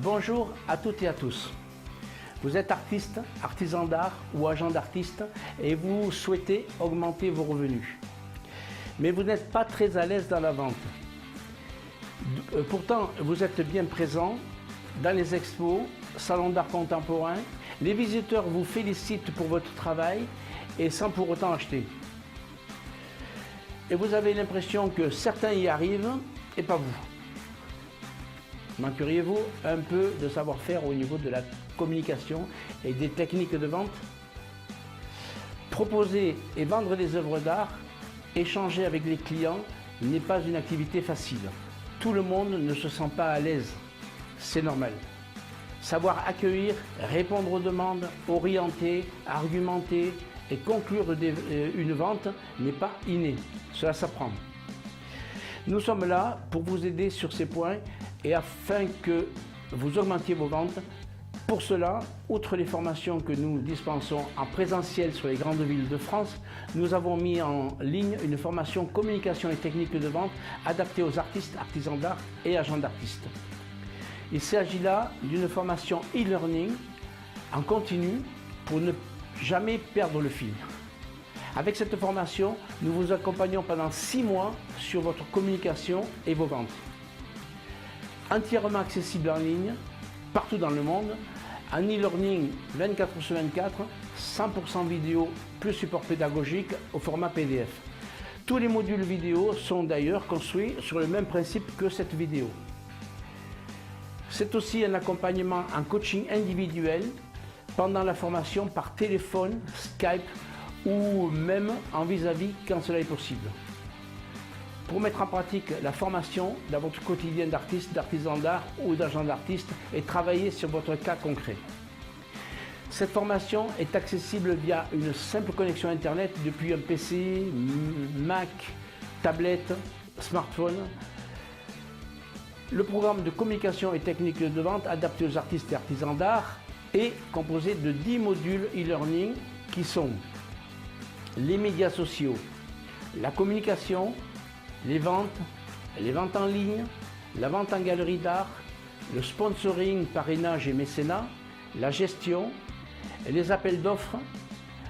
Bonjour à toutes et à tous. Vous êtes artiste, artisan d'art ou agent d'artiste et vous souhaitez augmenter vos revenus. Mais vous n'êtes pas très à l'aise dans la vente. Pourtant, vous êtes bien présent dans les expos, salons d'art contemporain. Les visiteurs vous félicitent pour votre travail et sans pour autant acheter. Et vous avez l'impression que certains y arrivent et pas vous. Manqueriez-vous un peu de savoir-faire au niveau de la communication et des techniques de vente? Proposer et vendre des œuvres d'art, échanger avec les clients n'est pas une activité facile. Tout le monde ne se sent pas à l'aise, c'est normal. Savoir accueillir, répondre aux demandes, orienter, argumenter et conclure une vente n'est pas inné, cela s'apprend. Nous sommes là pour vous aider sur ces points et afin que vous augmentiez vos ventes. Pour cela, outre les formations que nous dispensons en présentiel sur les grandes villes de France, nous avons mis en ligne une formation communication et technique de vente adaptée aux artistes, artisans d'art et agents d'artistes. Il s'agit là d'une formation e-learning en continu pour ne jamais perdre le fil. Avec cette formation, nous vous accompagnons pendant 6 mois sur votre communication et vos ventes. Entièrement accessible en ligne, partout dans le monde, en e-learning 24/24, 100% vidéo plus support pédagogique au format PDF. Tous les modules vidéo sont d'ailleurs construits sur le même principe que cette vidéo. C'est aussi un accompagnement en coaching individuel pendant la formation par téléphone, Skype ou même en vis-à-vis quand cela est possible. Pour mettre en pratique la formation dans votre quotidien d'artiste, d'artisan d'art ou d'agent d'artiste et travailler sur votre cas concret. Cette formation est accessible via une simple connexion Internet depuis un PC, Mac, tablette, smartphone. Le programme de communication et technique de vente adapté aux artistes et artisans d'art est composé de 10 modules e-learning qui sont les médias sociaux, la communication, les ventes en ligne, la vente en galerie d'art, le sponsoring, parrainage et mécénat, la gestion, les appels d'offres,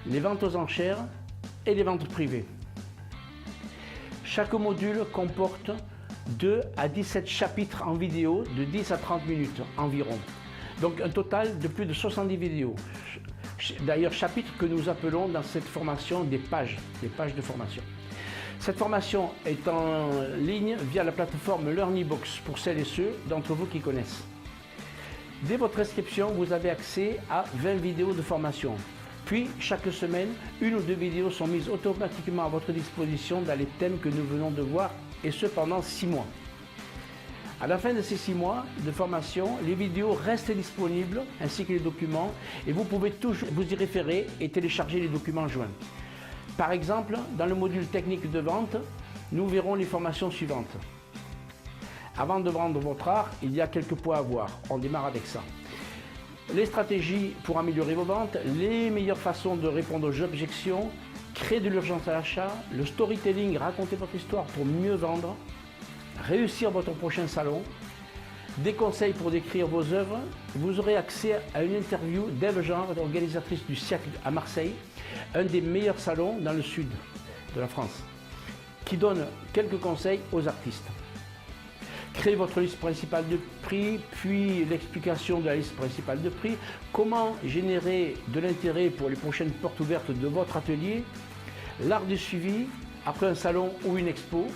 les ventes aux enchères et les ventes privées. Chaque module comporte 2 à 17 chapitres en vidéo de 10 à 30 minutes environ. Donc un total de plus de 70 vidéos. D'ailleurs, chapitres que nous appelons dans cette formation des pages de formation. Cette formation est en ligne via la plateforme LearnyBox pour celles et ceux d'entre vous qui connaissent. Dès votre inscription, vous avez accès à 20 vidéos de formation. Puis, chaque semaine, 1 ou 2 vidéos sont mises automatiquement à votre disposition dans les thèmes que nous venons de voir, et ce pendant 6 mois. À la fin de ces 6 mois de formation, les vidéos restent disponibles ainsi que les documents et vous pouvez toujours vous y référer et télécharger les documents joints. Par exemple, dans le module technique de vente, nous verrons les formations suivantes. Avant de vendre votre art, il y a quelques points à voir. On démarre avec ça. Les stratégies pour améliorer vos ventes, les meilleures façons de répondre aux objections, créer de l'urgence à l'achat, le storytelling, raconter votre histoire pour mieux vendre, réussir votre prochain salon, des conseils pour décrire vos œuvres. Vous aurez accès à une interview d'Ève Genre, organisatrice du Siècle à Marseille, un des meilleurs salons dans le sud de la France, qui donne quelques conseils aux artistes. Créez votre liste principale de prix, puis l'explication de la liste principale de prix, comment générer de l'intérêt pour les prochaines portes ouvertes de votre atelier, l'art du suivi après un salon ou une expo,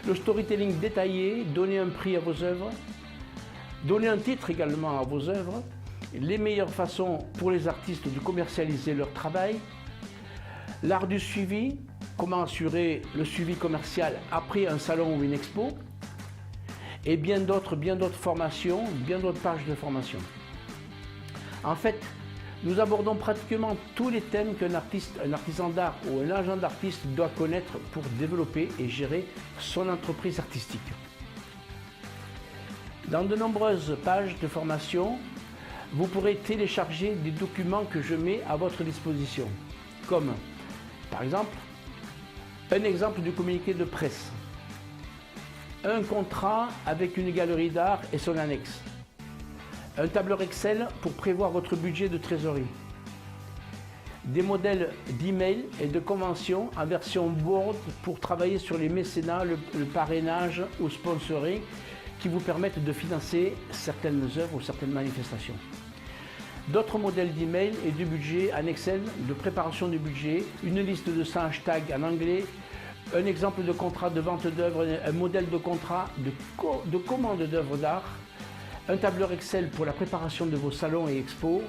le storytelling détaillé, donner un prix à vos œuvres, donner un titre également à vos œuvres, les meilleures façons pour les artistes de commercialiser leur travail, l'art du suivi, comment assurer le suivi commercial après un salon ou une expo, et bien d'autres formations, bien d'autres pages de formation. En fait, nous abordons pratiquement tous les thèmes qu'un artiste, un artisan d'art ou un agent d'artiste doit connaître pour développer et gérer son entreprise artistique. Dans de nombreuses pages de formation, vous pourrez télécharger des documents que je mets à votre disposition, comme par exemple un exemple du communiqué de presse, un contrat avec une galerie d'art et son annexe, un tableur Excel pour prévoir votre budget de trésorerie, des modèles d'email et de convention en version Word pour travailler sur les mécénats, le parrainage ou sponsoring qui vous permettent de financer certaines œuvres ou certaines manifestations. D'autres modèles d'email et de budget en Excel, de préparation du budget, une liste de 100 hashtags en anglais, un exemple de contrat de vente d'œuvres, un modèle de contrat de commande d'œuvres d'art, un tableur Excel pour la préparation de vos salons et expos,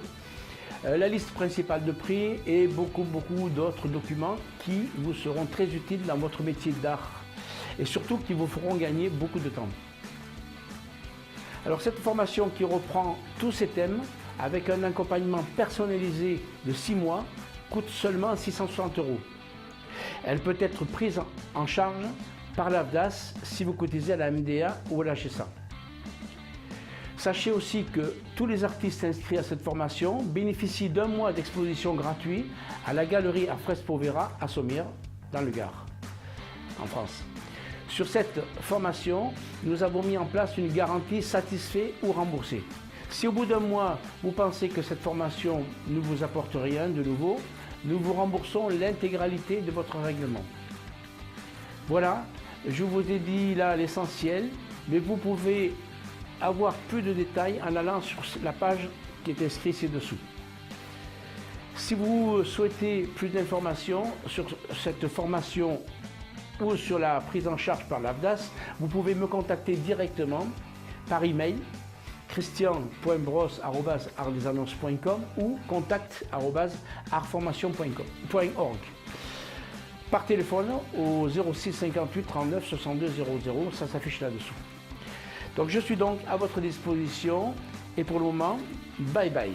la liste principale de prix et beaucoup d'autres documents qui vous seront très utiles dans votre métier d'art et surtout qui vous feront gagner beaucoup de temps. Alors cette formation qui reprend tous ces thèmes avec un accompagnement personnalisé de 6 mois coûte seulement 660 €. Elle peut être prise en charge par l'AFDAS si vous cotisez à la MDA ou à la HSA. Sachez aussi que tous les artistes inscrits à cette formation bénéficient d'un mois d'exposition gratuit à la galerie Arfres Povera à Sommières, dans le Gard, en France. Sur cette formation, nous avons mis en place une garantie satisfait ou remboursé. Si au bout d'un mois, vous pensez que cette formation ne vous apporte rien de nouveau, nous vous remboursons l'intégralité de votre règlement. Voilà, je vous ai dit là l'essentiel, mais vous pouvez avoir plus de détails en allant sur la page qui est inscrite ci-dessous. Si vous souhaitez plus d'informations sur cette formation ou sur la prise en charge par l'AFDAS, vous pouvez me contacter directement par email christian.bros@artdesannonces.com ou contact@artformation.org. Par téléphone au 06 58 39 62 00, ça s'affiche là-dessous. Donc je suis donc à votre disposition et pour le moment, bye bye.